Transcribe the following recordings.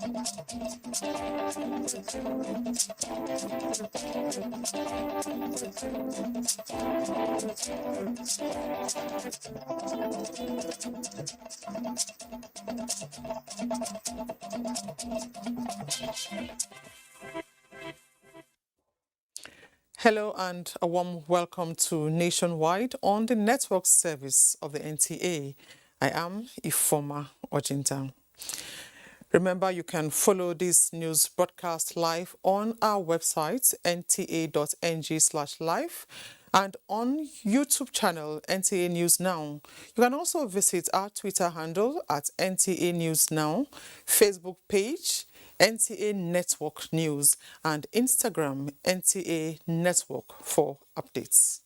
Hello and a warm welcome to Nationwide on the network service of the NTA. I am Ifoma Ojinta. Remember, you can follow this news broadcast live on our website, nta.ng/live, and on YouTube channel, NTA News Now. You can also visit our Twitter handle at NTA News Now, Facebook page, NTA Network News, and Instagram, NTA Network for updates.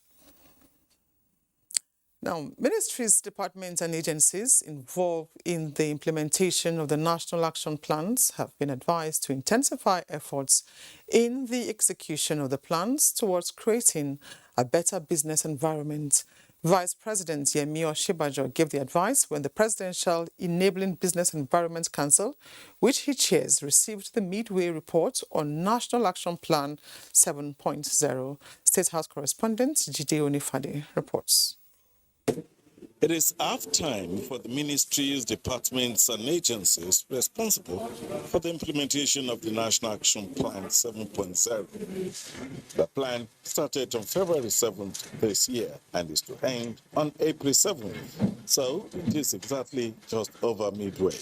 Now, ministries, departments and agencies involved in the implementation of the National Action Plans have been advised to intensify efforts in the execution of the plans towards creating a better business environment. Vice President Yemi Osinbajo gave the advice when the Presidential Enabling Business Environment Council, which he chairs, received the midway report on National Action Plan 7.0. State House correspondent Jide Onifade reports. It is half-time for the ministries, departments and agencies responsible for the implementation of the National Action Plan 7.0. The plan started on February 7th this year and is to end on April 7th. So it is exactly just over midway.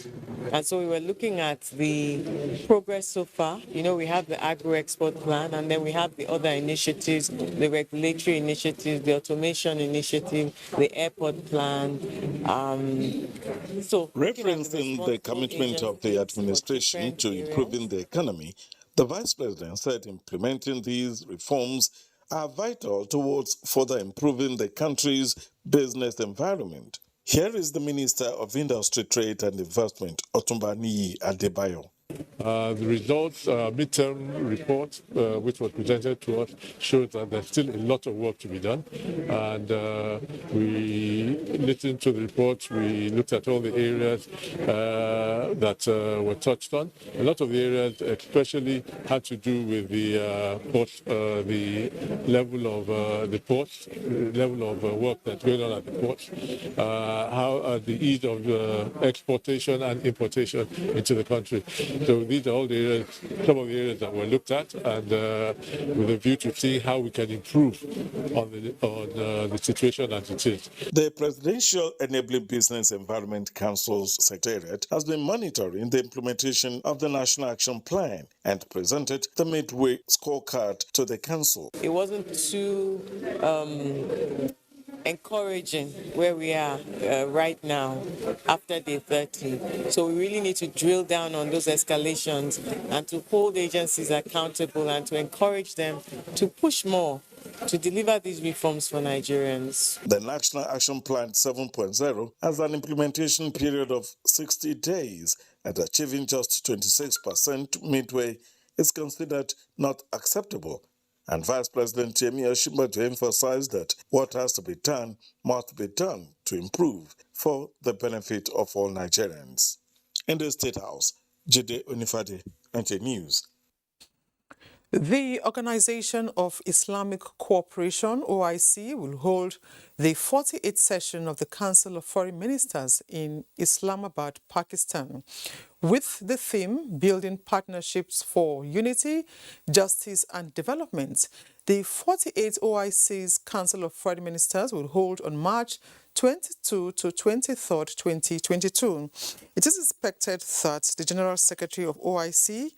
And so we were looking at the progress so far. You know, we have the agro-export plan, and then we have the other initiatives, the regulatory initiatives, the automation initiative, the airport plan. Referencing the commitment of the administration to improving the economy, the Vice President said implementing these reforms are vital towards further improving the country's business environment. Here is the Minister of Industry, Trade and Investment, Otumba Niyi Adebayo. The results, midterm report, which was presented to us, shows that there's still a lot of work to be done. And we listened to the report. We looked at all the areas that were touched on. A lot of the areas, especially, had to do with the ports, the level of the ports, the level of work that's going on at the ports, how the ease of exportation and importation into the country. So these are all the areas, some of the areas that were looked at, and with a view to see how we can improve on the situation as it is. The Presidential Enabling Business Environment Council's Secretariat has been monitoring the implementation of the National Action Plan and presented the midway scorecard to the Council. It wasn't too encouraging where we are right now after day 30. So we really need to drill down on those escalations and to hold agencies accountable and to encourage them to push more to deliver these reforms for Nigerians. The National Action Plan 7.0 has an implementation period of 60 days, and achieving just 26% midway is considered not acceptable. And Vice President Yemi Osinbajo emphasized that what has to be done must be done to improve for the benefit of all Nigerians. In the State House, Jide Onifade, NTA News. The Organization of Islamic Cooperation, OIC, will hold the 48th session of the Council of Foreign Ministers in Islamabad, Pakistan, with the theme Building Partnerships for Unity, Justice and Development. The 48th OIC's Council of Foreign Ministers will hold on March 22 to 23rd, 2022. It is expected that the General Secretary of OIC,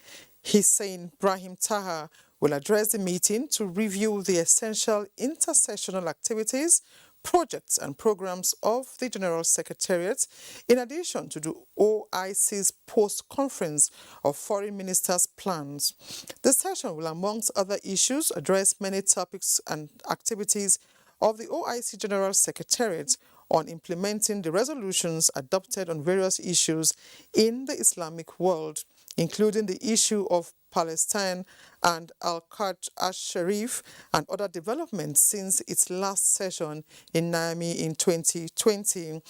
Hussein Brahim Taha, will address the meeting to review the essential intersessional activities, projects and programs of the General Secretariat, in addition to the OIC's post-conference of Foreign Ministers plans. The session will, amongst other issues, address many topics and activities of the OIC General Secretariat on implementing the resolutions adopted on various issues in the Islamic world, including the issue of Palestine and Al-Qadr al-Sharif and other developments since its last session in Niamey in 2020.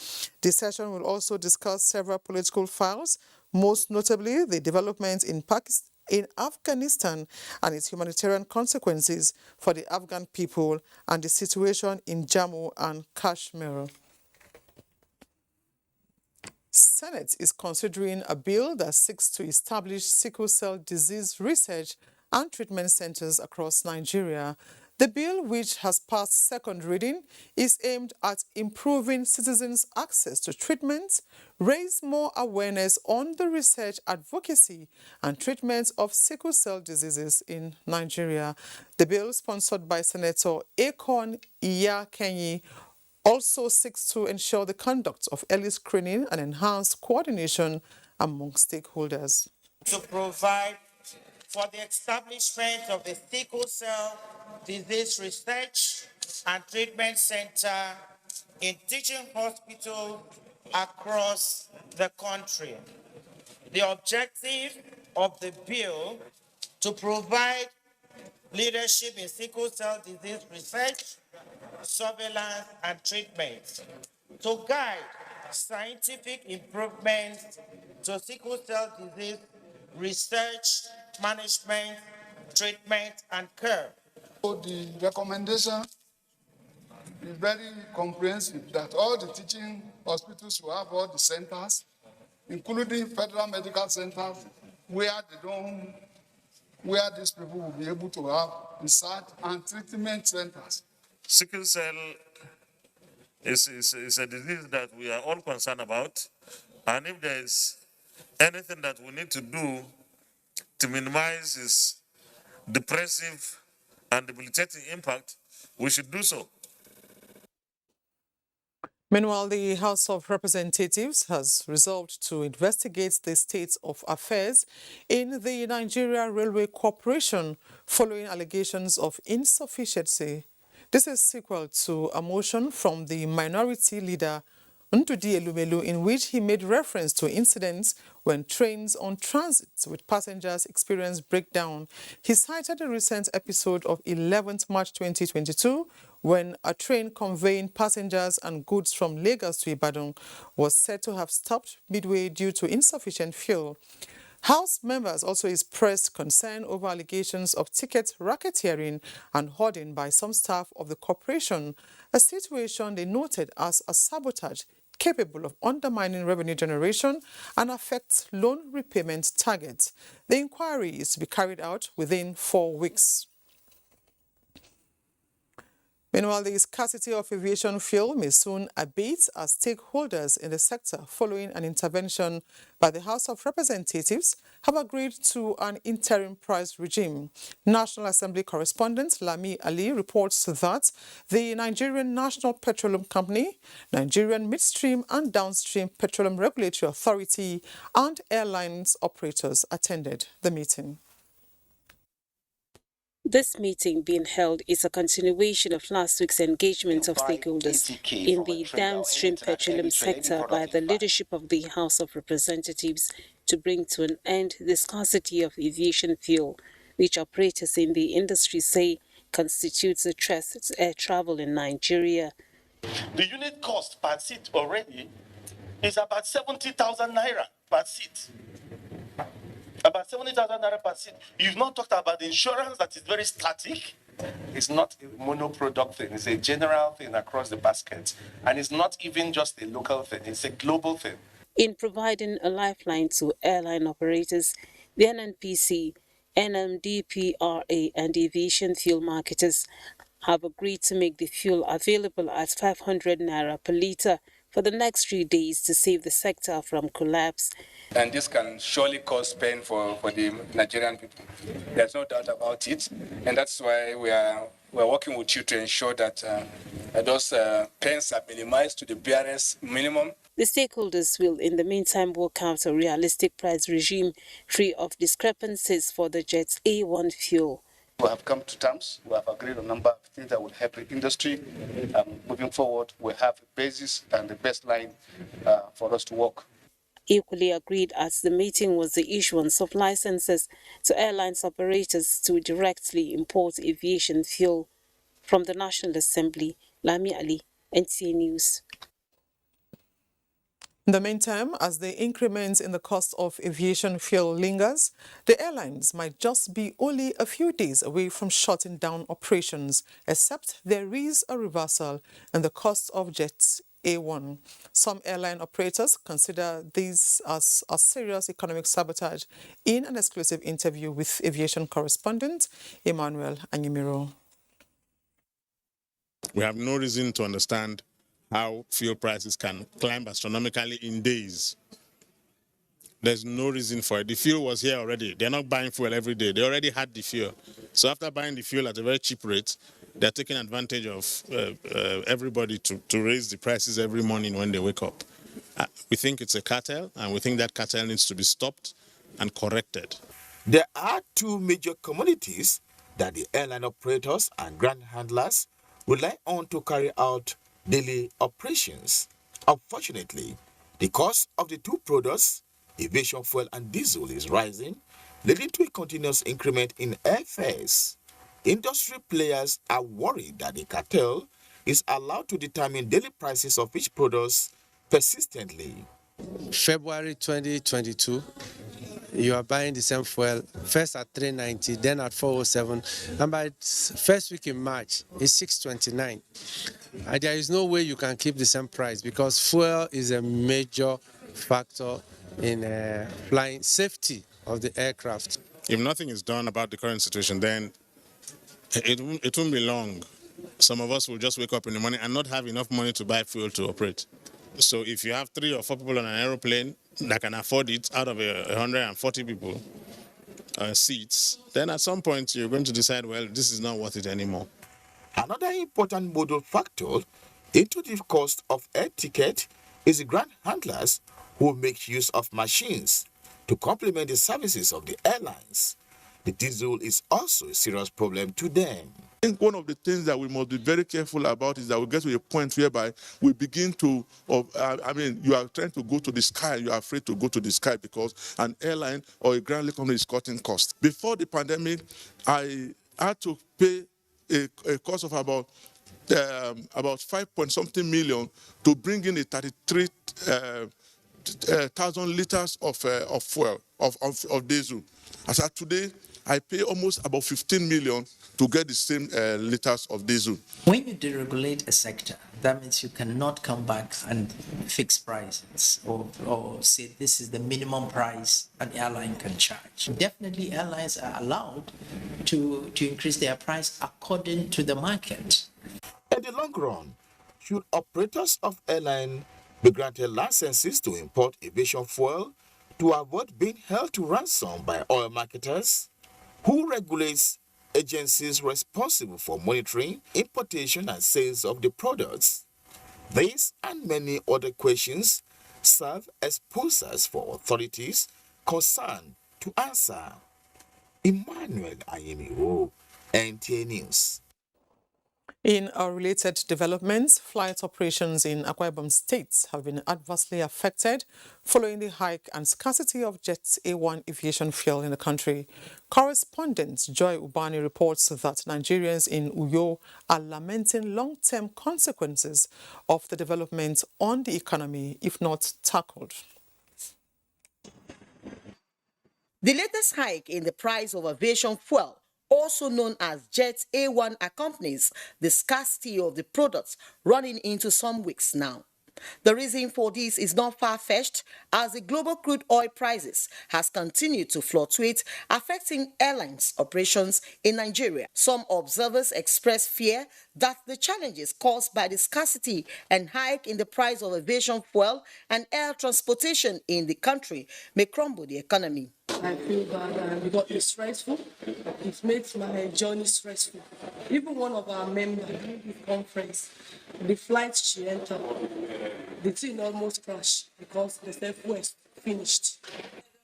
The session will also discuss several political files, most notably the developments in Afghanistan and its humanitarian consequences for the Afghan people and the situation in Jammu and Kashmir. Senate is considering a bill that seeks to establish sickle cell disease research and treatment centers across Nigeria. The bill, which has passed second reading, is aimed at improving citizens' access to treatment, raise more awareness on the research, advocacy and treatment of sickle cell diseases in Nigeria. The bill, sponsored by Senator Akon Iyakenyi, also seeks to ensure the conduct of early screening and enhance coordination among stakeholders. To provide for the establishment of the Sickle Cell Disease Research and Treatment Center in teaching hospitals across the country. The objective of the bill to provide leadership in sickle cell disease research, surveillance, and treatment to guide scientific improvements to sickle cell disease research, management, treatment, and care. So the recommendation is very comprehensive that all the teaching hospitals will have all the centers, including federal medical centers, where these people will be able to have research and treatment centers. Sickle cell is a disease that we are all concerned about. And if there is anything that we need to do to minimize its depressive and debilitating impact, we should do so. Meanwhile, the House of Representatives has resolved to investigate the state of affairs in the Nigeria Railway Corporation following allegations of insufficiency. This is sequel to a motion from the minority leader Ndudi Elumelu, in which he made reference to incidents when trains on transit with passengers experienced breakdown. He cited a recent episode of 11th March 2022 when a train conveying passengers and goods from Lagos to Ibadan was said to have stopped midway due to insufficient fuel. House members also expressed concern over allegations of ticket racketeering and hoarding by some staff of the corporation, a situation they noted as a sabotage capable of undermining revenue generation and affects loan repayment targets. The inquiry is to be carried out within 4 weeks. Meanwhile, the scarcity of aviation fuel may soon abate as stakeholders in the sector, following an intervention by the House of Representatives, have agreed to an interim price regime. National Assembly correspondent Lami Ali reports that the Nigerian National Petroleum Company, Nigerian Midstream and Downstream Petroleum Regulatory Authority, and airlines operators attended the meeting. This meeting being held is a continuation of last week's engagement of stakeholders in the downstream petroleum sector by the leadership of the House of Representatives to bring to an end the scarcity of aviation fuel, which operators in the industry say constitutes a threat to air travel in Nigeria. The unit cost per seat already is about 70,000 naira per seat. About 70,000 naira per seat. You've not talked about the insurance that is very static. It's not a mono-product thing. It's a general thing across the basket. And it's not even just a local thing. It's a global thing. In providing a lifeline to airline operators, the NNPC, NMDPRA and aviation fuel marketers have agreed to make the fuel available at 500 naira per litre for the next 3 days to save the sector from collapse. And this can surely cause pain for the Nigerian people. There's no doubt about it. And that's why we're working with you to ensure that those pains are minimized to the barest minimum. The stakeholders will, in the meantime, work out a realistic price regime free of discrepancies for the jet's A1 fuel. We have come to terms. We have agreed on a number of things that will help the industry. Moving forward, we have a basis and the baseline for us to work. Equally agreed at the meeting was the issuance of licenses to airlines operators to directly import aviation fuel. From the National Assembly, Lami Ali, NTA News. In the meantime, as the increment in the cost of aviation fuel lingers, the airlines might just be only a few days away from shutting down operations, except there is a reversal in the cost of Jet A1. Some airline operators consider this as a serious economic sabotage in an exclusive interview with aviation correspondent Emmanuel Anyimiro. We have no reason to understand how fuel prices can climb astronomically in days. There's no reason for it. The fuel was here already. They're not buying fuel every day. They already had the fuel. So after buying the fuel at a very cheap rate, they're taking advantage of everybody to raise the prices every morning when they wake up. We think it's a cartel, and we think that cartel needs to be stopped and corrected. There are two major commodities that the airline operators and ground handlers rely on to carry out daily operations. Unfortunately, the cost of the two products, aviation fuel and diesel, is rising, leading to a continuous increment in airfares. Industry players are worried that the cartel is allowed to determine daily prices of each product persistently. February 2022, you are buying the same fuel first at 390, then at 407, and by first week in March, it's 629. There is no way you can keep the same price because fuel is a major factor in flying safety of the aircraft. If nothing is done about the current situation, then it won't be long. Some of us will just wake up in the morning and not have enough money to buy fuel to operate. So if you have 3 or 4 people on an aeroplane that can afford it out of 140 people seats, then at some point you're going to decide, well, this is not worth it anymore. Another important modal factor into the cost of air ticket is the ground handlers who make use of machines to complement the services of the airlines. The diesel is also a serious problem to them. I think one of the things that we must be very careful about is that we get to a point whereby we begin to, you are trying to go to the sky, you are afraid to go to the sky because an airline or a ground company is cutting costs. Before the pandemic, I had to pay a cost of about 5-point-something million to bring in a 33,000 liters of fuel, of diesel. As of today, I pay almost about 15 million to get the same liters of diesel. When you deregulate a sector, that means you cannot come back and fix prices or say this is the minimum price an airline can charge. Definitely airlines are allowed to increase their price according to the market. In the long run, should operators of airline be granted licenses to import aviation fuel to avoid being held to ransom by oil marketers? Who regulates agencies responsible for monitoring, importation and sales of the products? These and many other questions serve as posers for authorities concerned to answer. Emmanuel Anyimiro, NTA News. In our related developments, flight operations in Akwa Ibom State have been adversely affected following the hike and scarcity of Jet A1 aviation fuel in the country. Correspondent Joy Ubani reports that Nigerians in Uyo are lamenting long-term consequences of the development on the economy if not tackled. The latest hike in the price of aviation fuel, also known as Jet A1, accompanies the scarcity of the products running into some weeks now. The reason for this is not far-fetched, as the global crude oil prices has continued to fluctuate, affecting airlines' operations in Nigeria. Some observers express fear that the challenges caused by the scarcity and hike in the price of aviation fuel and air transportation in the country may crumble the economy. I feel bad because it's stressful. It makes my journey stressful. Even one of our members in the conference, the flight she entered, the thing almost crashed because the safe was finished.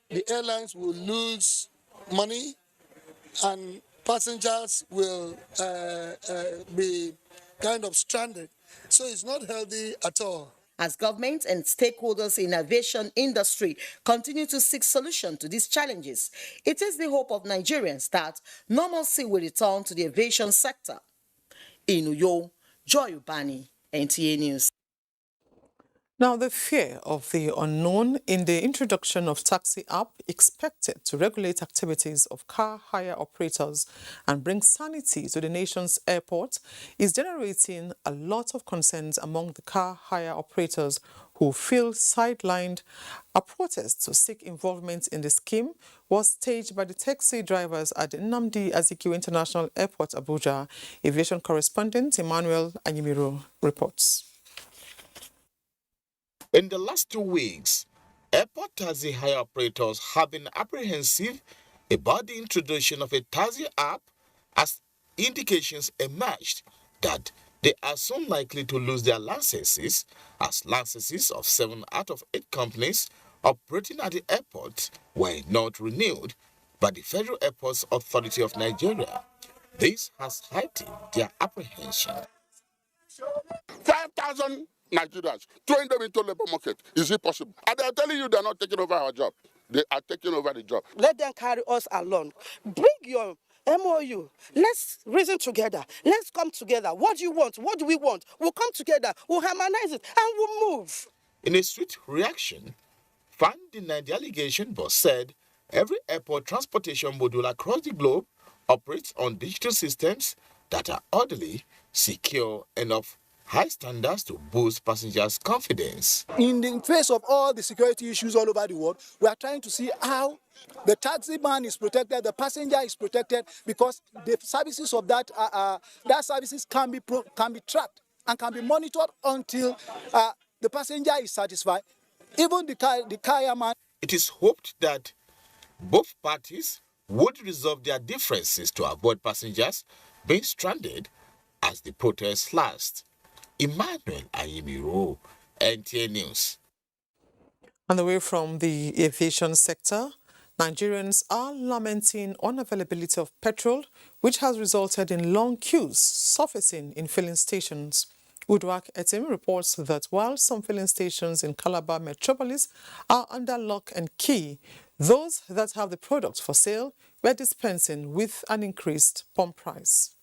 The airlines will lose money and passengers will be kind of stranded. So it's not healthy at all. As government and stakeholders in aviation industry continue to seek solution to these challenges, it is the hope of Nigerians that normalcy will return to the aviation sector. In Uyo, Joy Ubani, NTA News. Now, the fear of the unknown in the introduction of taxi app expected to regulate activities of car hire operators and bring sanity to the nation's airport is generating a lot of concerns among the car hire operators who feel sidelined. A protest to seek involvement in the scheme was staged by the taxi drivers at the Nnamdi Azikiwe International Airport, Abuja. Aviation correspondent Emmanuel Anyimiro reports. In the last 2 weeks, airport taxi hire operators have been apprehensive about the introduction of a taxi app as indications emerged that they are soon likely to lose their licenses, as licenses of 7 out of 8 companies operating at the airport were not renewed by the Federal Airports Authority of Nigeria. This has heightened their apprehension. 5,000 Nigerians, throwing them into labor market. Is it possible? And they are telling you they are not taking over our job. They are taking over the job. Let them carry us along. Bring your MOU. Let's reason together. Let's come together. What do you want? What do we want? We'll come together. We'll harmonize it and we'll move. In a swift reaction, FAN denied the allegation but said every airport transportation module across the globe operates on digital systems that are orderly, secure, and of high standards to boost passengers' confidence. In the face of all the security issues all over the world, we are trying to see how the taxi man is protected, the passenger is protected, because the services of that services can be tracked and can be monitored until the passenger is satisfied. Even the car man. It is hoped that both parties would resolve their differences to avoid passengers being stranded as the protests last. Emmanuel Anyimiro, NTA News. And away from the aviation sector, Nigerians are lamenting unavailability of petrol, which has resulted in long queues surfacing in filling stations. Uduak Etim reports that while some filling stations in Calabar metropolis are under lock and key, those that have the product for sale were dispensing with an increased pump price.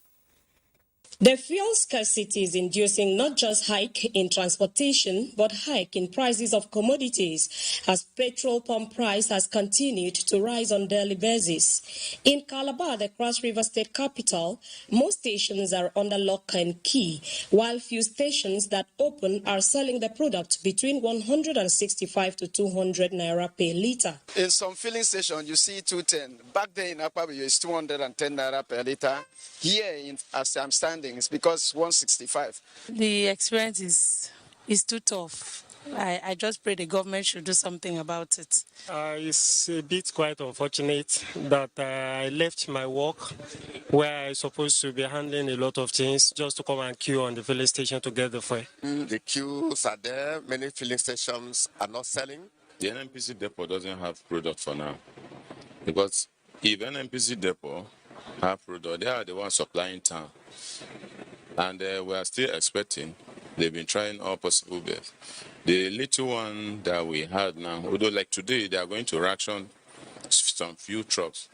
The fuel scarcity is inducing not just hike in transportation, but hike in prices of commodities, as petrol pump price has continued to rise on daily basis. In Calabar, the Cross River State capital, most stations are under lock and key, while few stations that open are selling the product between 165 to 200 naira per litre. In some filling stations, you see 210. Back there in Akpabio, it's 210 naira per litre. Here, as I'm standing, it's because 165. The experience is too tough. I just pray the government should do something about it. It's a bit quite unfortunate that I left my work where I'm supposed to be handling a lot of things just to come and queue on the filling station to get the fuel. The queues are there. Many filling stations are not selling. The NNPC depot doesn't have product for now, because if NNPC depot have product, they are the ones supplying town. And we are still expecting. They've been trying all possible best. The little one that we had now, although like today, they are going to ration some few trucks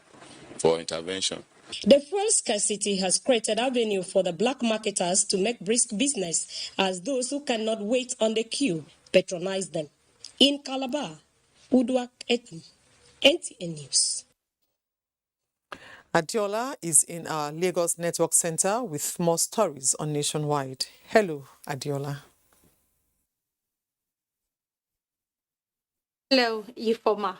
for intervention. The fuel scarcity has created avenue for the black marketers to make brisk business, as those who cannot wait on the queue patronize them. In Calabar, Uduak Etim, NTA News. Adiola is in our Lagos Network Center with more stories on Nationwide. Hello, Adiola. Hello, Ifoma.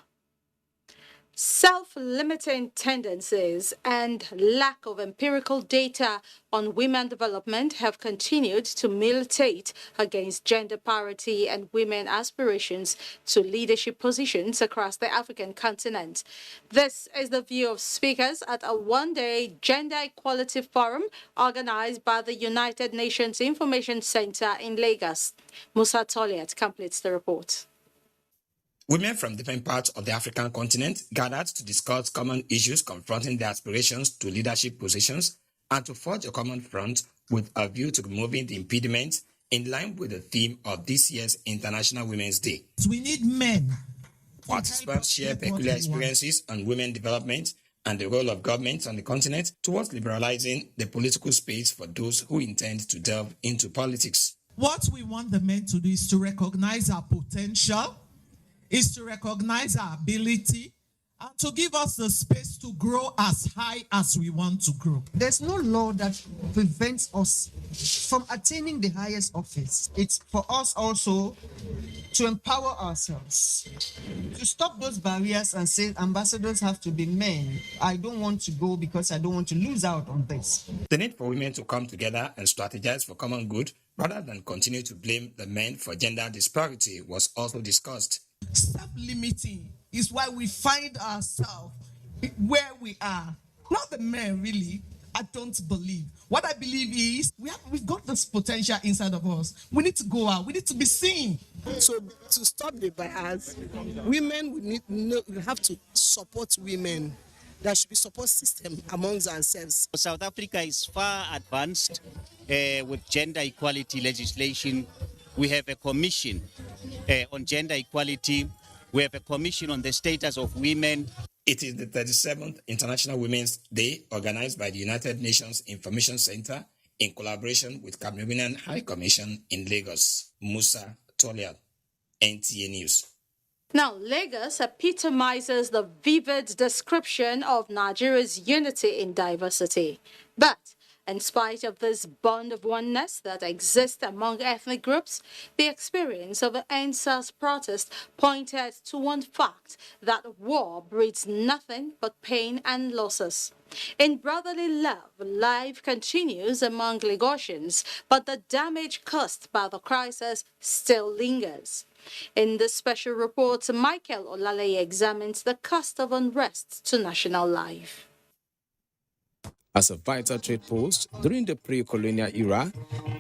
Self-limiting tendencies and lack of empirical data on women development have continued to militate against gender parity and women aspirations to leadership positions across the African continent. This is the view of speakers at a one-day Gender Equality Forum organized by the United Nations Information Center in Lagos. Musa Toliat completes the report. Women from different parts of the African continent gathered to discuss common issues confronting their aspirations to leadership positions and to forge a common front with a view to removing the impediments in line with the theme of this year's International Women's Day. We need men. Participants share peculiar experiences on women development and the role of governments on the continent towards liberalizing the political space for those who intend to delve into politics. What we want the men to do is to recognize our potential, is to recognize our ability, and to give us the space to grow as high as we want to grow. There's no law that prevents us from attaining the highest office. It's for us also to empower ourselves, to stop those barriers and say ambassadors have to be men. I don't want to go because I don't want to lose out on this. The need for women to come together and strategize for common good rather than continue to blame the men for gender disparity was also discussed. Stop limiting is why we find ourselves where we are. Not the men, really. I don't believe. What I believe is we've got this potential inside of us. We need to go out. We need to be seen. So to stop the bias, women we have to support women. There should be support system amongst ourselves. South Africa is far advanced with gender equality legislation. We have a commission on gender equality. We have a commission on the status of women. It is the 37th International Women's Day organized by the United Nations Information Center in collaboration with Cameroonian High Commission in Lagos. Musa Tolial, NTA News. Now, Lagos epitomizes the vivid description of Nigeria's unity in diversity. But in spite of this bond of oneness that exists among ethnic groups, the experience of the NSAS protest pointed to one fact, that war breeds nothing but pain and losses. In brotherly love, life continues among Lagosians, but the damage caused by the crisis still lingers. In this special report, Michael Olaleye examines the cost of unrest to national life. As a vital trade post during the pre-colonial era,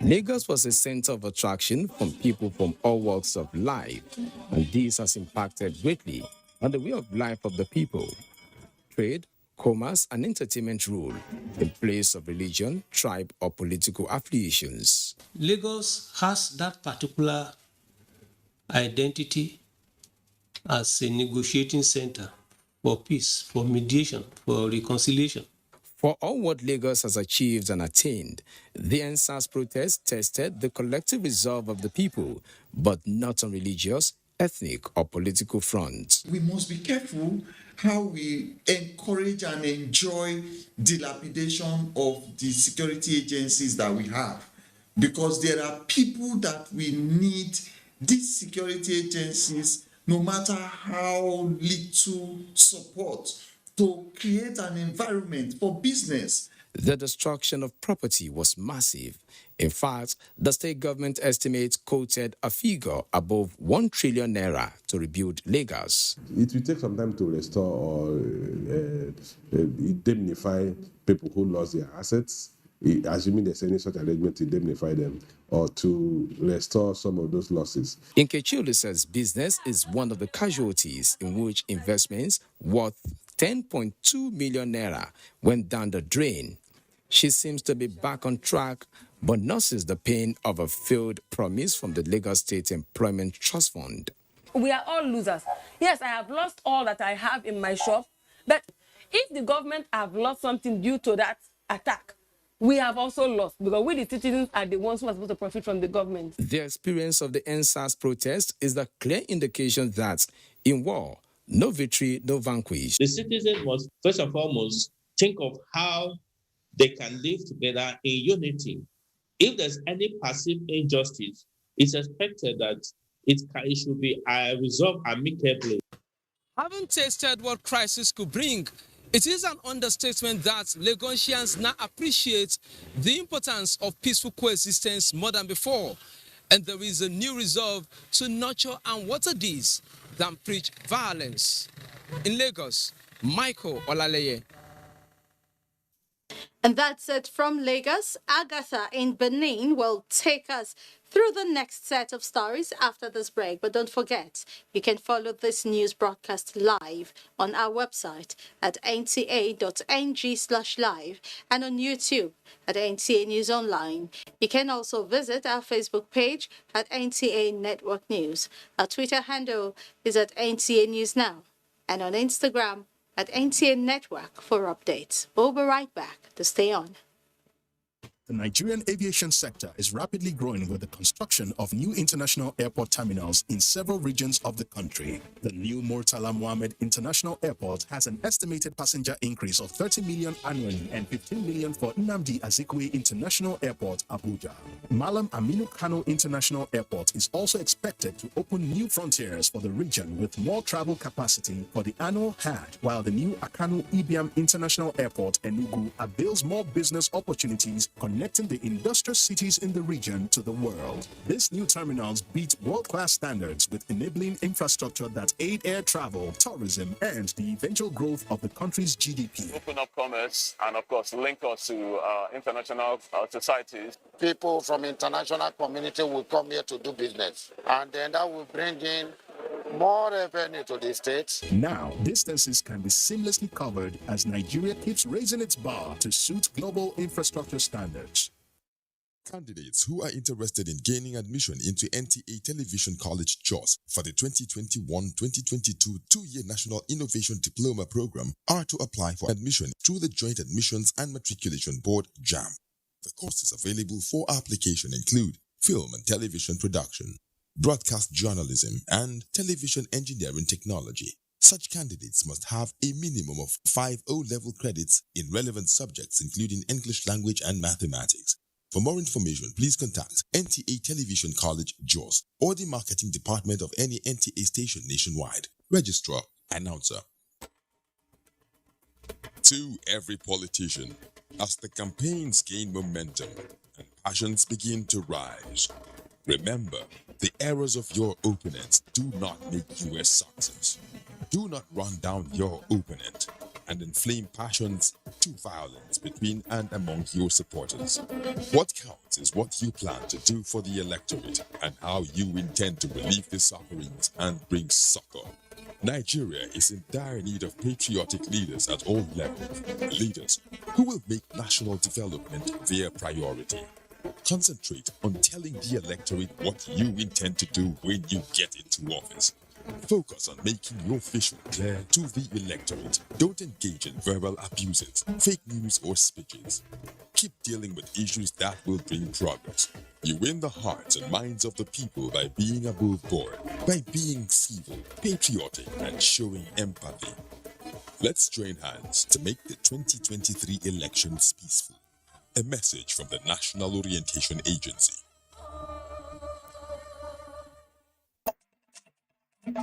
Lagos was a center of attraction from people from all walks of life, and this has impacted greatly on the way of life of the people. Trade, commerce, and entertainment rule in place of religion, tribe, or political affiliations. Lagos has that particular identity as a negotiating center for peace, for mediation, for reconciliation. For all what Lagos has achieved and attained, the NSAS protest tested the collective resolve of the people, but not on religious, ethnic, or political fronts. We must be careful how we encourage and enjoy dilapidation of the security agencies that we have, because there are people that we need these security agencies, no matter how little support, to create an environment for business. The destruction of property was massive. In fact, the state government estimates quoted a figure above 1 trillion naira to rebuild Lagos. It will take some time to restore or indemnify people who lost their assets, assuming there's any such arrangement to indemnify them, or to restore some of those losses. Nkechi says business is one of the casualties in which investments worth 10.2 million naira went down the drain. She seems to be back on track, but nurses the pain of a failed promise from the Lagos State Employment Trust Fund. We are all losers. Yes, I have lost all that I have in my shop, but if the government have lost something due to that attack, we have also lost, because we, the citizens, are the ones who are supposed to profit from the government. The experience of the NSAS protest is the clear indication that in war, no victory, no vanquish. The citizens must first and foremost think of how they can live together in unity. If there's any passive injustice, it's expected that it should be resolved amicably. Having tasted what crisis could bring, it is an understatement that Lagosians now appreciate the importance of peaceful coexistence more than before. And there is a new resolve to nurture and water this than preach violence. In Lagos, Michael Olaleye. And that's it from Lagos. Agatha in Benin will take us through the next set of stories after this break. But don't forget, you can follow this news broadcast live on our website at nta.ng/live and on YouTube at NTA News Online. You can also visit our Facebook page at NTA Network News. Our Twitter handle is at NTA News Now, and on Instagram at NTA Network for updates. We'll be right back to stay on. The Nigerian aviation sector is rapidly growing with the construction of new international airport terminals in several regions of the country. The new Murtala Mohammed International Airport has an estimated passenger increase of 30 million annually and 15 million for Nnamdi Azikiwe International Airport, Abuja. Malam Aminu Kano International Airport is also expected to open new frontiers for the region with more travel capacity for the annual Hajj, while the new Akanu Ibiam International Airport, Enugu, avails more business opportunities connecting the industrial cities in the region to the world. These new terminals beat world-class standards with enabling infrastructure that aid air travel, tourism, and the eventual growth of the country's GDP. Open up commerce and, of course, link us to international societies. People from international community will come here to do business, and then that will bring in more revenue to the states. Now, distances can be seamlessly covered as Nigeria keeps raising its bar to suit global infrastructure standards. Candidates who are interested in gaining admission into NTA Television College Jos for the 2021-2022 two-year National Innovation Diploma Program are to apply for admission through the Joint Admissions and Matriculation Board, JAM. The courses available for application include film and television production, broadcast journalism, and television engineering technology. Such candidates must have a minimum of 5 O-level credits in relevant subjects including English language and mathematics. For more information, please contact NTA Television College, Jos, or the marketing department of any NTA station nationwide. Registrar, Announcer. To every politician, as the campaigns gain momentum and passions begin to rise, remember, the errors of your opponents do not make you a success. Do not run down your opponent and inflame passions to violence between and among your supporters. What counts is what you plan to do for the electorate and how you intend to relieve the sufferings and bring succor. Nigeria is in dire need of patriotic leaders at all levels, leaders who will make national development their priority. Concentrate on telling the electorate what you intend to do when you get into office. Focus on making your vision clear to the electorate. Don't engage in verbal abuses, fake news, or speeches. Keep dealing with issues that will bring progress. You win the hearts and minds of the people by being above board, by being civil, patriotic, and showing empathy. Let's join hands to make the 2023 elections peaceful. A message from the National Orientation Agency. Thank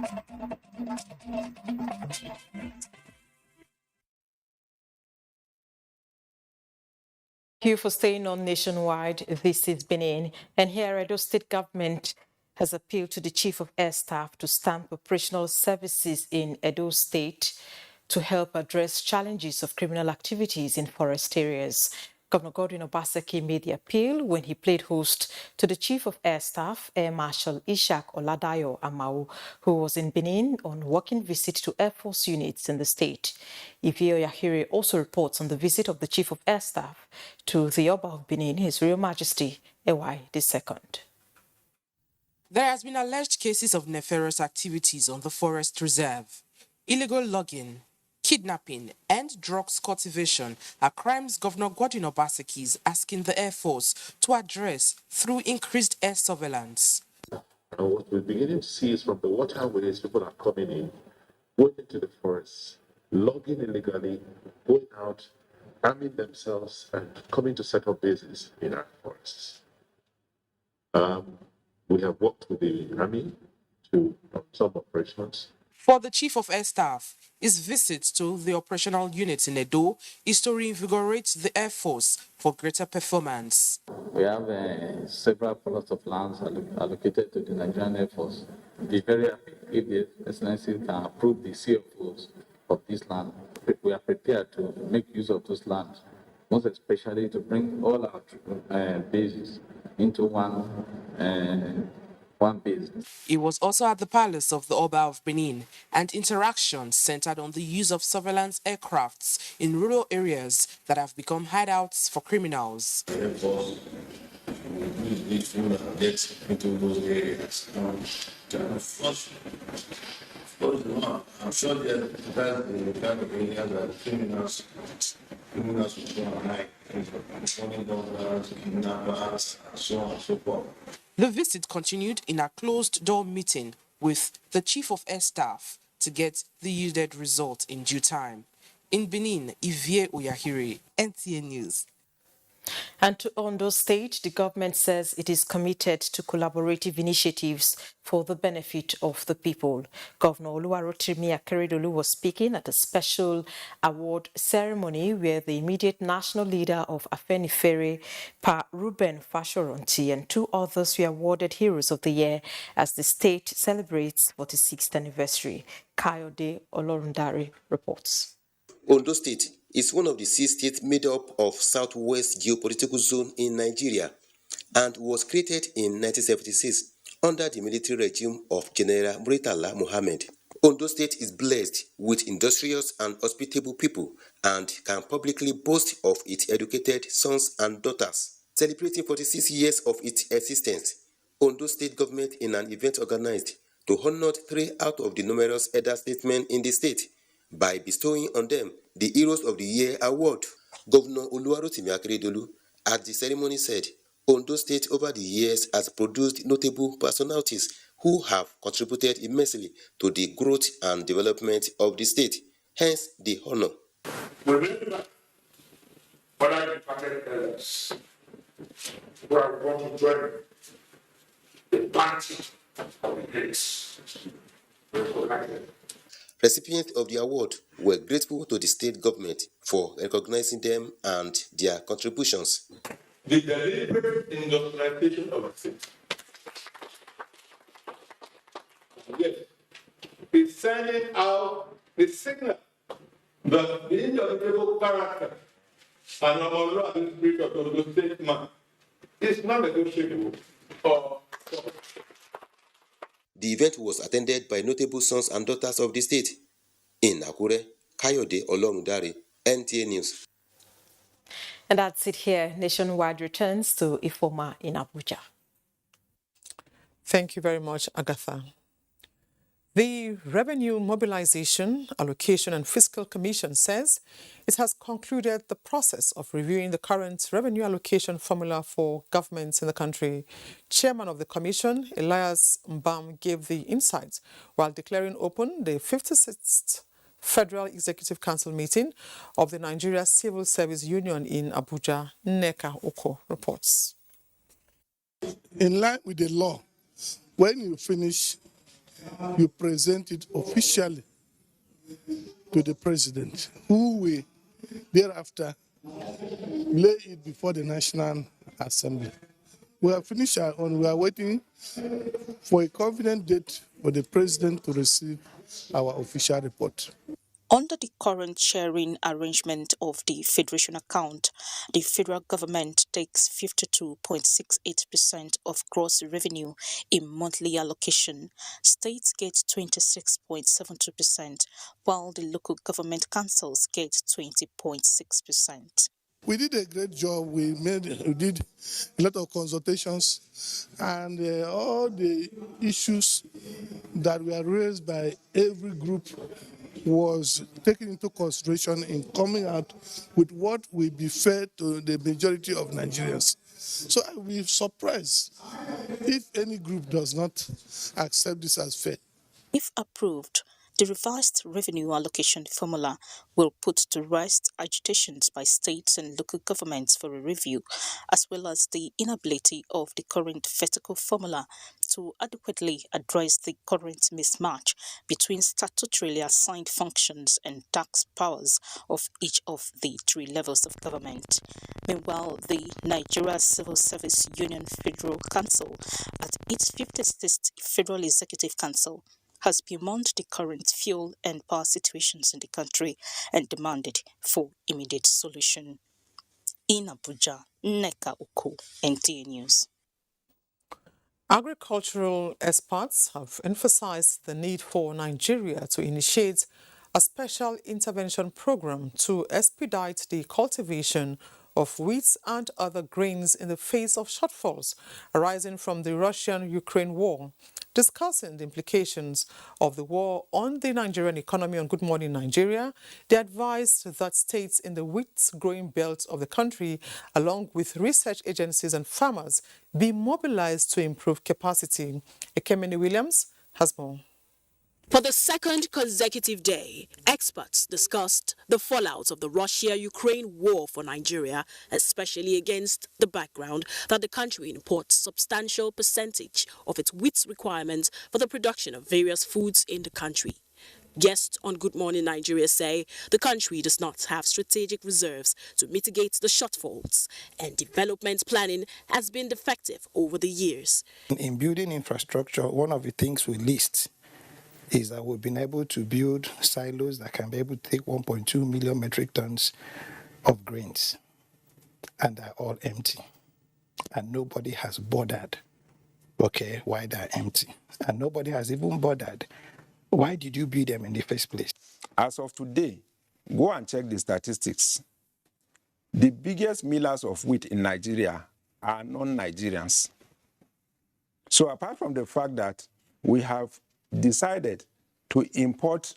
you for staying on Nationwide. This is Benin, and here Edo State Government has appealed to the Chief of Air Staff to stamp operational services in Edo State to help address challenges of criminal activities in forest areas. Governor Godwin Obaseki made the appeal when he played host to the Chief of Air Staff, Air Marshal Ishak Oladayo Amau, who was in Benin on working visit to Air Force units in the state. Ivio Yahiri also reports on the visit of the Chief of Air Staff to the Oba of Benin, His Royal Majesty Ewai II. There has been alleged cases of nefarious activities on the forest reserve. Illegal logging, kidnapping, and drugs cultivation are crimes Governor Godwin Obaseki is asking the Air Force to address through increased air surveillance. And what we're beginning to see is from the waterways, people are coming in, going into the forest, logging illegally, going out, arming themselves, and coming to set up bases in our forests. We have worked with the Army to some operations. For the Chief of Air Staff, his visit to the operational units in Edo is to reinvigorate the Air Force for greater performance. We have several plots of lands allocated to the Nigerian Air Force. Be very happy if the Excellency can approve the CFOs of this land. We are prepared to make use of those lands, most especially to bring all our bases into one base. He was also at the palace of the Oba of Benin, and interactions centered on the use of surveillance aircrafts in rural areas that have become hideouts for criminals. Get into those areas. I'm sure that's the kind of area that criminals criminals will go on high, money launderers, kidnappers, and so on and so forth. The visit continued in a closed-door meeting with the Chief of Air Staff to get the yielded result in due time. In Benin, Ivie Oyahiri, NTA News. And to Ondo State, the government says it is committed to collaborative initiatives for the benefit of the people. Governor Oluwarotimi Akeredolu was speaking at a special award ceremony where the immediate national leader of Afenifere, Pa Ruben Fashoronti, and two others were awarded Heroes of the Year as the state celebrates 46th anniversary. Kayode Olorundare reports. Ondo State is one of the 6 states made up of Southwest Geopolitical Zone in Nigeria and was created in 1976 under the military regime of General Murtala Mohammed. Ondo State is blessed with industrious and hospitable people and can publicly boast of its educated sons and daughters. Celebrating 46 years of its existence, Ondo State government in an event organized to honor 3 out of the numerous elder statesmen in the state by bestowing on them the Heroes of the Year award. Governor Oluwarotimi Akeredolu at the ceremony said, Ondo State over the years has produced notable personalities who have contributed immensely to the growth and development of the state, hence the honor. Remember, other departed elders who are going to join the party of the greats. Recipients of the award were grateful to the state government for recognizing them and their contributions. The deliberate industrialization of the state. Yes, is sending out the signal that the indomitable character and moral and spirit of the statesman is not negotiable. The event was attended by notable sons and daughters of the state. In Akure, Kayode Olorundare, NTA News. And that's it here. Nationwide returns to Ifoma in Abuja. Thank you very much, Agatha. The Revenue Mobilization, Allocation and Fiscal Commission says it has concluded the process of reviewing the current revenue allocation formula for governments in the country. Chairman of the commission, Elias Mbam, gave the insights while declaring open the 56th Federal Executive Council meeting of the Nigeria Civil Service Union in Abuja. Neka Oko reports. In line with the law, when you finish, you present it officially to the president, who will thereafter lay it before the National Assembly. We have finished our own. We are waiting for a confident date for the president to receive our official report. Under the current sharing arrangement of the Federation account, the federal government takes 52.68% of gross revenue in monthly allocation. States get 26.72%, while the local government councils get 20.6%. We did a great job. We did a lot of consultations, and all the issues that were raised by every group was taken into consideration in coming out with what will be fair to the majority of Nigerians. So I will be surprised if any group does not accept this as fair. If approved, the revised revenue allocation formula will put to rest agitations by states and local governments for a review, as well as the inability of the current vertical formula to adequately address the current mismatch between statutorily assigned functions and tax powers of each of the 3 levels of government. Meanwhile, the Nigeria Civil Service Union Federal Council, at its 56th Federal Executive Council, has bemoaned the current fuel and power situations in the country and demanded for immediate solution. In Abuja, Neka Oko, NTA News. Agricultural experts have emphasized the need for Nigeria to initiate a special intervention program to expedite the cultivation of wheat and other grains in the face of shortfalls arising from the Russian-Ukraine war. Discussing the implications of the war on the Nigerian economy on Good Morning Nigeria, they advised that states in the wheat-growing belt of the country, along with research agencies and farmers, be mobilized to improve capacity. Ekemini Williams has more. For the second consecutive day, experts discussed the fallout of the Russia-Ukraine war for Nigeria, especially against the background that the country imports substantial percentage of its wheat requirements for the production of various foods in the country. Guests on Good Morning Nigeria say the country does not have strategic reserves to mitigate the shortfalls, and development planning has been defective over the years. In building infrastructure, one of the things we list is that we've been able to build silos that can be able to take 1.2 million metric tons of grains, and they're all empty. And nobody has bothered, why they're empty. And nobody has even bothered, why did you build them in the first place? As of today, go and check the statistics. The biggest millers of wheat in Nigeria are non-Nigerians. So apart from the fact that we have decided to import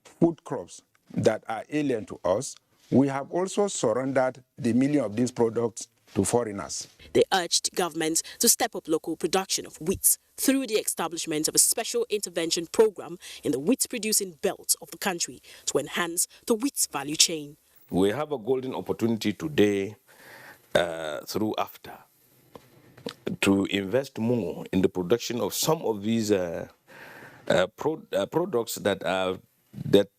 food crops that are alien to us, we have also surrendered the milling of these products to foreigners. They urged government to step up local production of wheat through the establishment of a special intervention program in the wheat-producing belt of the country to enhance the wheat value chain. We have a golden opportunity today through AFTA to invest more in the production of some of these products that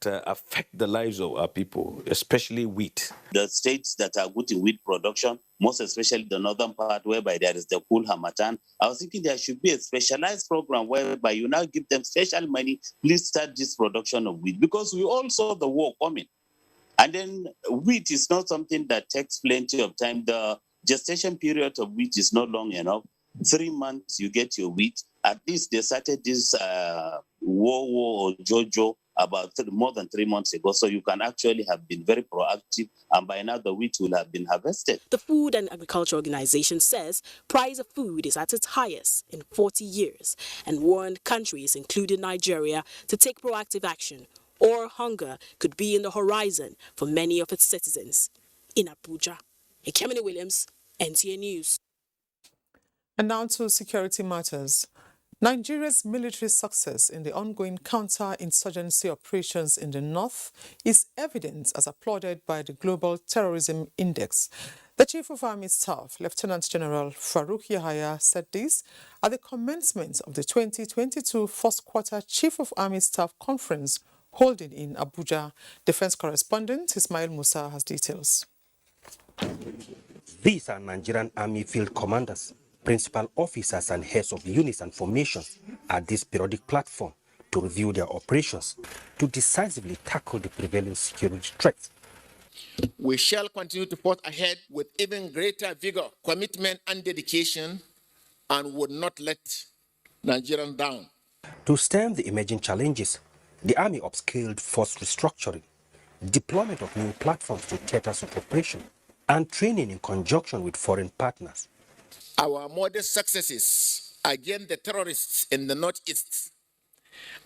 affect the lives of our people, especially wheat. The states that are good in wheat production, most especially the northern part whereby there is the cool Hamatan, I was thinking there should be a specialized program whereby you now give them special money, please start this production of wheat, because we all saw the war coming. And then wheat is not something that takes plenty of time. The gestation period of wheat is not long enough. 3 months you get your wheat. At least they started this war or Jojo about more than 3 months ago. So you can actually have been very proactive, and by now the wheat will have been harvested. The Food and Agriculture Organization says price of food is at its highest in 40 years and warned countries, including Nigeria, to take proactive action, or hunger could be in the horizon for many of its citizens. In Abuja, Ekemini Williams, NTA News. And now to security matters. Nigeria's military success in the ongoing counter-insurgency operations in the north is evident as applauded by the Global Terrorism Index. The Chief of Army Staff, Lieutenant General Farouk Yahaya, said this at the commencement of the 2022 First Quarter Chief of Army Staff Conference holding in Abuja. Defense correspondent Ismail Musa has details. These are Nigerian Army field commanders, principal officers and heads of units and formations at this periodic platform to review their operations to decisively tackle the prevailing security threats. We shall continue to forge ahead with even greater vigor, commitment and dedication, and would not let Nigerians down. To stem the emerging challenges, the Army upscaled force restructuring, deployment of new platforms to theaters of operation, and training in conjunction with foreign partners. Our modest successes against the terrorists in the Northeast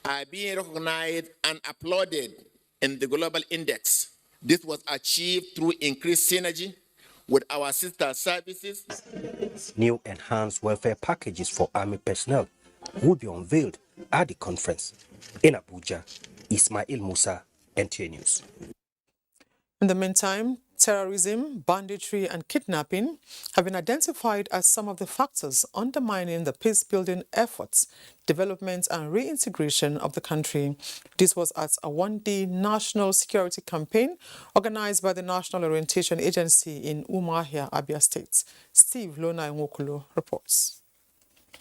are being recognized and applauded in the global index. This was achieved through increased synergy with our sister services. New enhanced welfare packages for Army personnel will be unveiled at the conference. In Abuja, Ismail Musa, NTA News. In the meantime, terrorism, banditry and kidnapping have been identified as some of the factors undermining the peace-building efforts, development and reintegration of the country. This was at a one-day national security campaign organized by the National Orientation Agency in Umuahia, Abia State. Steve Lona Nwokulu reports.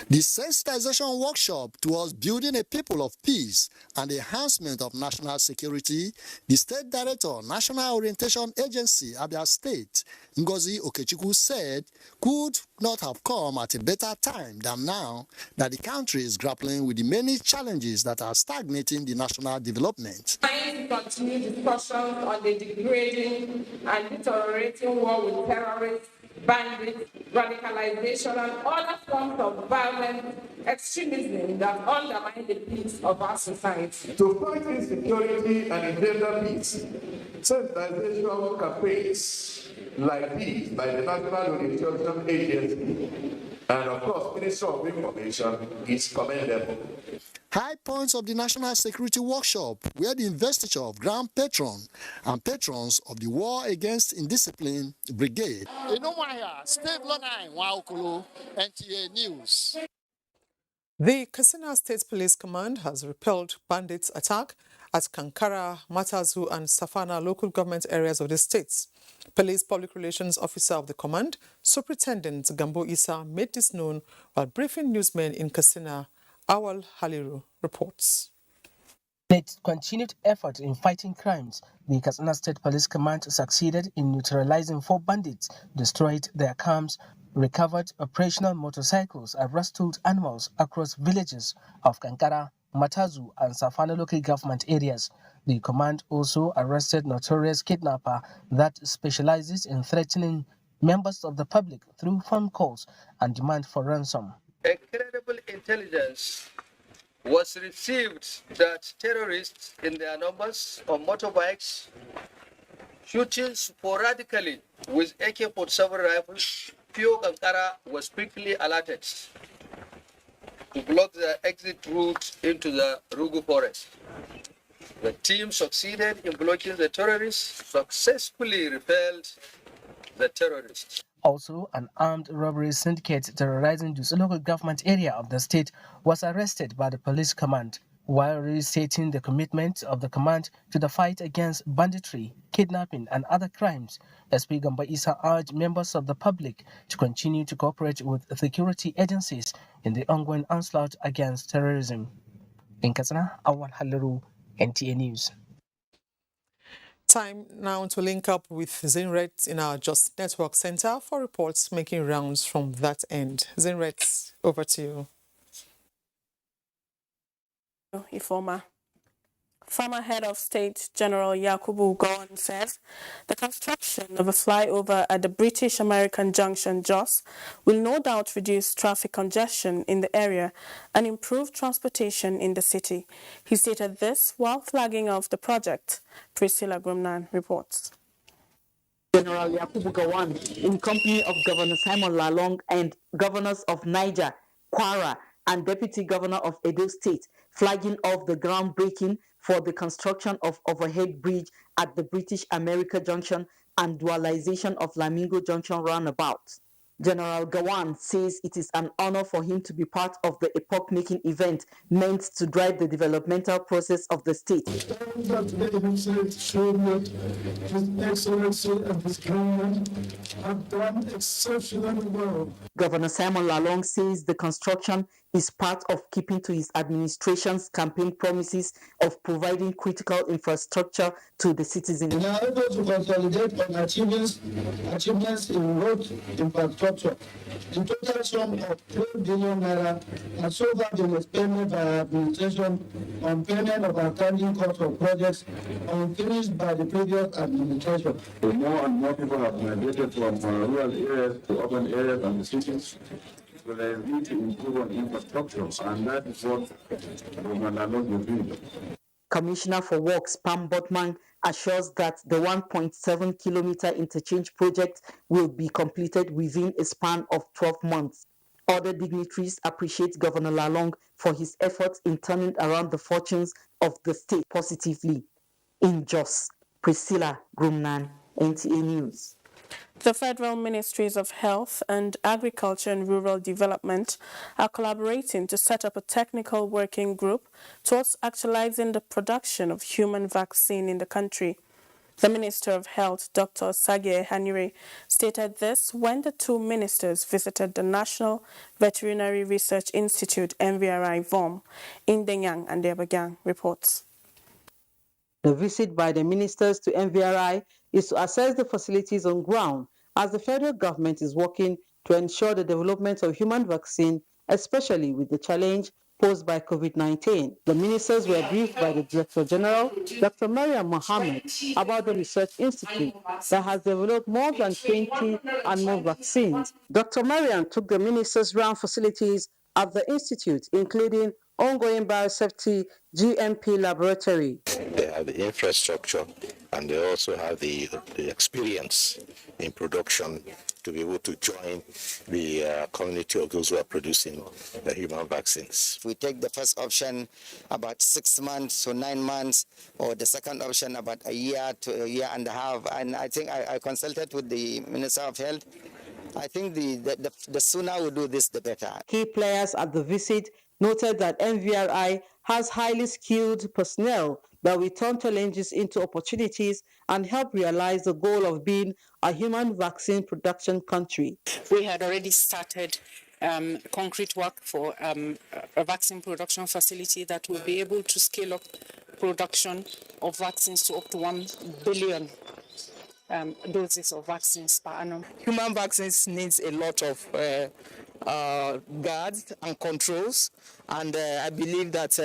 The sensitization workshop towards building a people of peace and enhancement of national security, the State Director, National Orientation Agency, Abia State, Ngozi Okechukwu, said could not have come at a better time than now that the country is grappling with the many challenges that are stagnating the national development. Trying to continue discussions on the degrading and deteriorating war with terrorists, bandits, radicalization, and other forms of violent extremism that undermine the peace of our society. To fight insecurity and engender peace, sensitization campaigns like these by the National Orientation Agency and, of course, Ministry of Information is commendable. High points of the National Security Workshop were the investiture of Grand Patron and patrons of the War Against Indiscipline Brigade. The Katsina State Police Command has repelled bandits' attack at Kankara, Matazu and Safana local government areas of the state. Police Public Relations Officer of the command, Superintendent Gambo Issa, made this known while briefing newsmen in Katsina. Awal Haliru reports. With continued effort in fighting crimes, the Katsina State Police Command succeeded in neutralizing 4 bandits, destroyed their camps, recovered operational motorcycles and rescued animals across villages of Kankara, Matazu and Safana local government areas. The command also arrested notorious kidnapper that specializes in threatening members of the public through phone calls and demand for ransom. Incredible intelligence was received that terrorists in their numbers on motorbikes shooting sporadically with AK-47 rifles. Pure Kankara was quickly alerted to block the exit route into the Rugu forest. The team succeeded in blocking the terrorists, successfully repelled the terrorists. Also, an armed robbery syndicate terrorizing the local government area of the state was arrested by the police command. While restating the commitment of the command to the fight against banditry, kidnapping and other crimes, SP Gamba Issa urged members of the public to continue to cooperate with security agencies in the ongoing onslaught against terrorism. In Katsina, Awal Haliru, NTA News. Time now to link up with Zinret in our Just Network Center for reports making rounds from that end. Zinret, over to you. Ifoma. Former Head of State General Yakubu Gowon says the construction of a flyover at the British-American junction Jos will no doubt reduce traffic congestion in the area and improve transportation in the city. He stated this while flagging off the project. Priscilla Grumnan reports. General Yakubu Gowon, in company of Governor Simon Lalong and governors of Niger, Kwara, and Deputy Governor of Edo State, flagging off the groundbreaking for the construction of overhead bridge at the British-America Junction and dualization of Lamingo Junction roundabout. General Gowon says it is an honor for him to be part of the epoch-making event meant to drive the developmental process of the state. Governor Simon Lalong says the construction is part of keeping to his administration's campaign promises of providing critical infrastructure to the citizens. We are able to consolidate on achievements in road infrastructure. The total sum of 12 billion naira has so far been expended by our administration on payment of outstanding costs of projects unfinished by the previous administration. More and more people have migrated from rural areas to urban areas and the cities. So there is need to improve on infrastructure, and that is what Governor Lalong will do. Commissioner for Works, Pam Botman, assures that the 1.7-kilometer interchange project will be completed within a span of 12 months. Other dignitaries appreciate Governor Lalong for his efforts in turning around the fortunes of the state positively. In Jos, Priscilla Grumnan, NTA News. The Federal Ministries of Health and Agriculture and Rural Development are collaborating to set up a technical working group towards actualizing the production of human vaccine in the country. The Minister of Health, Dr. Sage Hanire, stated this when the two ministers visited the National Veterinary Research Institute, NVRI VOM, in Denyang and Abuja, reports. The visit by the ministers to NVRI is to assess the facilities on ground as the federal government is working to ensure the development of human vaccine, especially with the challenge posed by COVID-19. The ministers were briefed by the Director General, Dr. Mariam Mohammed, about the research institute that has developed more than 20 animal vaccines. Dr. Mariam took the ministers around facilities at the institute, including ongoing biosafety GMP laboratory. They have the infrastructure and they also have the experience in production to be able to join the community of those who are producing the human vaccines. We take the first option about 6 months to 9 months, or the second option about a year to a year and a half. And I think I consulted with the Minister of Health. I think the sooner we do this, the better. Key players at the visit noted that NVRI has highly skilled personnel that will turn challenges into opportunities and help realize the goal of being a human vaccine production country. We had already started concrete work for a vaccine production facility that will be able to scale up production of vaccines to up to 1 billion doses of vaccines per annum. Human vaccines needs a lot of guards and controls, and I believe that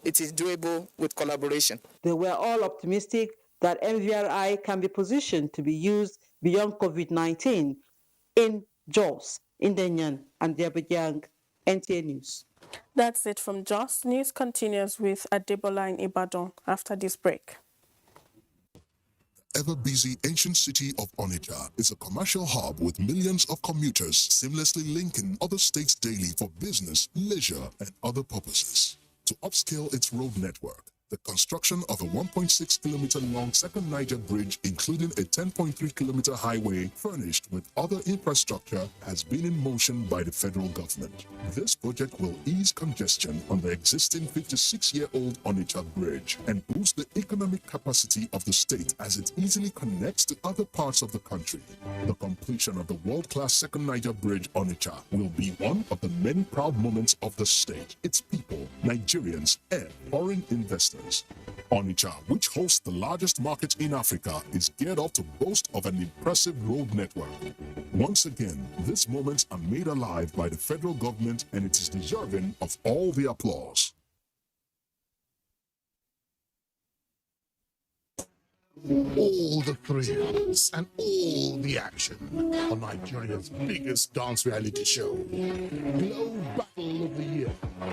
it is doable with collaboration. They were all optimistic that NVRI can be positioned to be used beyond COVID-19 in Jos, in Denyan and Abuja. NTA News. That's it from Jos. News continues with Adebola in Ibadan after this break. Ever-busy ancient city of Onitsha is a commercial hub with millions of commuters seamlessly linking other states daily for business, leisure, and other purposes. To upscale its road network, the construction of a 1.6-kilometer-long second Niger bridge, including a 10.3-kilometer highway furnished with other infrastructure, has been in motion by the federal government. This project will ease congestion on the existing 56-year-old Onitsha bridge and boost the economic capacity of the state as it easily connects to other parts of the country. The completion of the world-class second Niger bridge Onitsha will be one of the many proud moments of the state, its people, Nigerians, and foreign investors. Onitsha, which hosts the largest market in Africa, is geared up to boast of an impressive road network. Once again, these moments are made alive by the federal government, and it is deserving of all the applause. All the thrills and all the action on Nigeria's biggest dance reality show. Glow Battle of the Year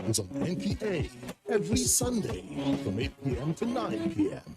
is on NTA every Sunday from 8 p.m. to 9 p.m.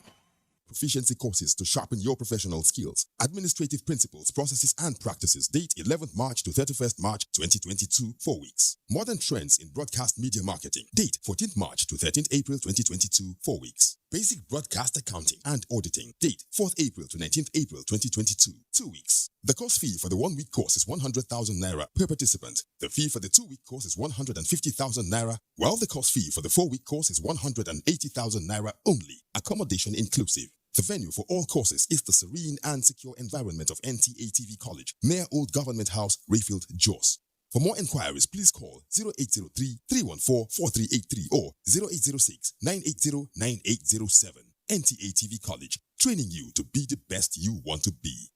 Proficiency courses to sharpen your professional skills. Administrative principles, processes, and practices. Date 11th March to 31st March 2022, 4 weeks. Modern trends in broadcast media marketing. Date 14th March to 13th April 2022, 4 weeks. Basic broadcast accounting and auditing. Date 4th April to 19th April 2022, 2 weeks. The course fee for the 1-week course is 100,000 naira per participant. The fee for the 2-week course is 150,000 naira, while the course fee for the 4-week course is 180,000 naira only. Accommodation inclusive. The venue for all courses is the serene and secure environment of NTA TV College, near Old Government House, Rayfield, Jos. For more inquiries, please call 0803-314-4383 or 0806-980-9807. NTA TV College, training you to be the best you want to be.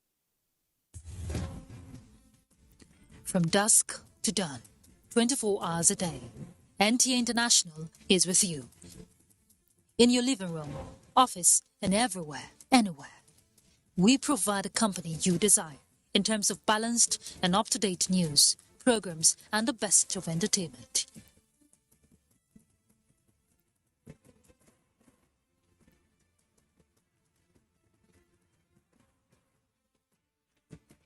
From dusk to dawn, 24 hours a day, NTA International is with you. In your living room, office, and everywhere, anywhere. We provide a company you desire in terms of balanced and up-to-date news, programs, and the best of entertainment.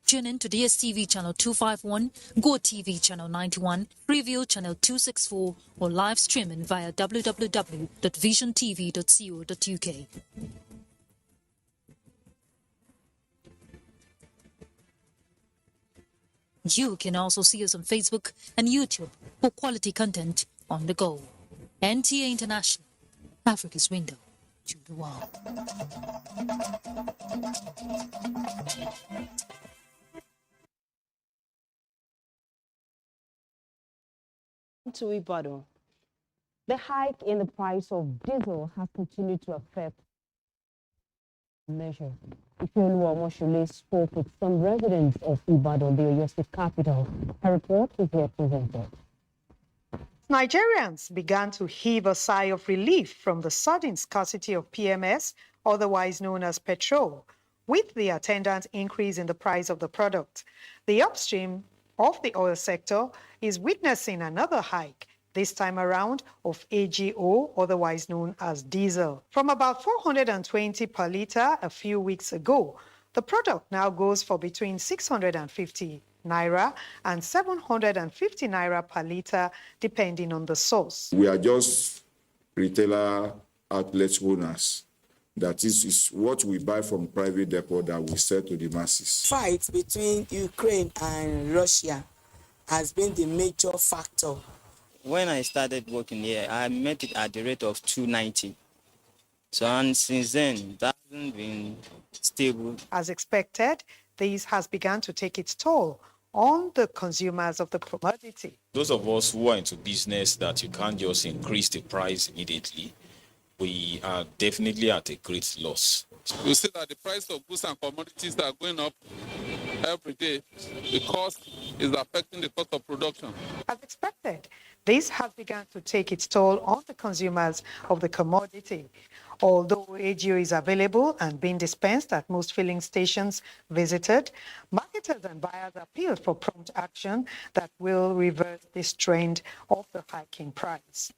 Tune in to DSTV channel 251, Go TV channel 91, Preview channel 264, or live streaming via www.visiontv.co.uk. You can also see us on Facebook and YouTube for quality content on the go. NTA International, Africa's window to the world. To Ibadan. The hike in the price of diesel has continued to affect measure. Ifeoluwa Omoshule spoke with some residents of Ibadan, the Oyo State capital. Her report is here presented. Nigerians began to heave a sigh of relief from the sudden scarcity of PMS, otherwise known as petrol, with the attendant increase in the price of the product. The upstream of the oil sector is witnessing another hike, this time around of AGO, otherwise known as diesel. From about 420 per litre a few weeks ago, the product now goes for between 650 naira and 750 naira per litre, depending on the source. We are just retailer outlet owners. That is what we buy from private depot that we sell to the masses. Fight between Ukraine and Russia has been the major factor. When I started working here, I met it at the rate of 290. So, and since then, that hasn't been stable. As expected, this has begun to take its toll on the consumers of the commodity. Those of us who are into business that you can't just increase the price immediately, we are definitely at a great loss. You see that the price of goods and commodities are going up every day. The cost is affecting the cost of production. As expected, this has begun to take its toll on the consumers of the commodity. Although AGO is available and being dispensed at most filling stations visited, marketers and buyers appeal for prompt action that will reverse this trend of the hiking price.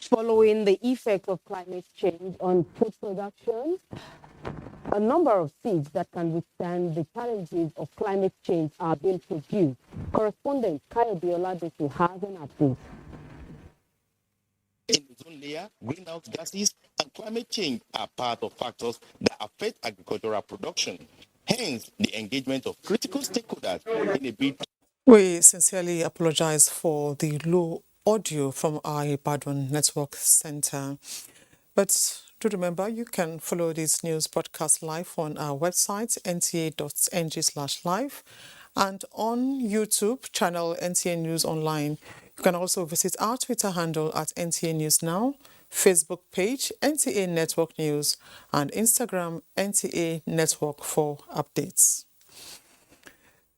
Following the effect of climate change on food production, a number of seeds that can withstand the challenges of climate change are being produced. Correspondent Kayode Oladesu has an update. In the ozone layer, greenhouse gases, and climate change are part of factors that affect agricultural production. Hence, the engagement of critical stakeholders in a bid. We sincerely apologize for the low audio from our Ibadan Network Center. But do remember, you can follow this news broadcast live on our website, nta.ng/live, and on YouTube channel NTA News Online. You can also visit our Twitter handle at NTA News Now, Facebook page NTA Network News, and Instagram NTA Network for updates.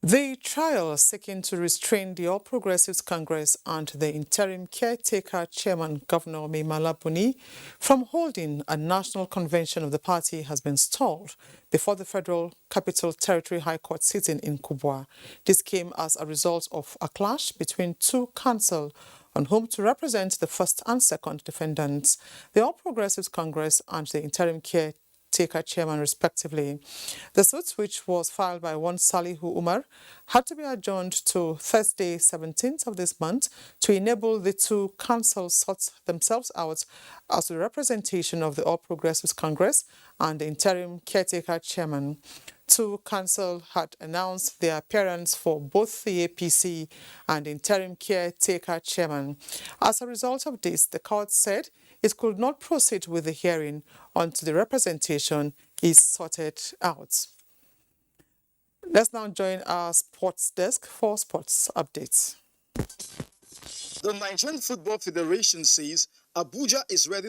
The trial seeking to restrain the All Progressives Congress and the interim caretaker chairman, Governor Mai Mala Buni, from holding a national convention of the party has been stalled before the Federal Capital Territory High Court sitting in Kubwa. This came as a result of a clash between two counsel on whom to represent the first and second defendants, the All Progressives Congress and the interim caretaker chairman, respectively. The suit, which was filed by one Salihu Umar, had to be adjourned to Thursday, 17th of this month, to enable the two counsels sort themselves out as the representation of the All Progressives Congress and the interim caretaker chairman. Two counsel had announced their appearance for both the APC and interim caretaker chairman. As a result of this, the court said it could not proceed with the hearing until the representation is sorted out. Let's now join our sports desk for sports updates. The Nigerian Football Federation says Abuja is ready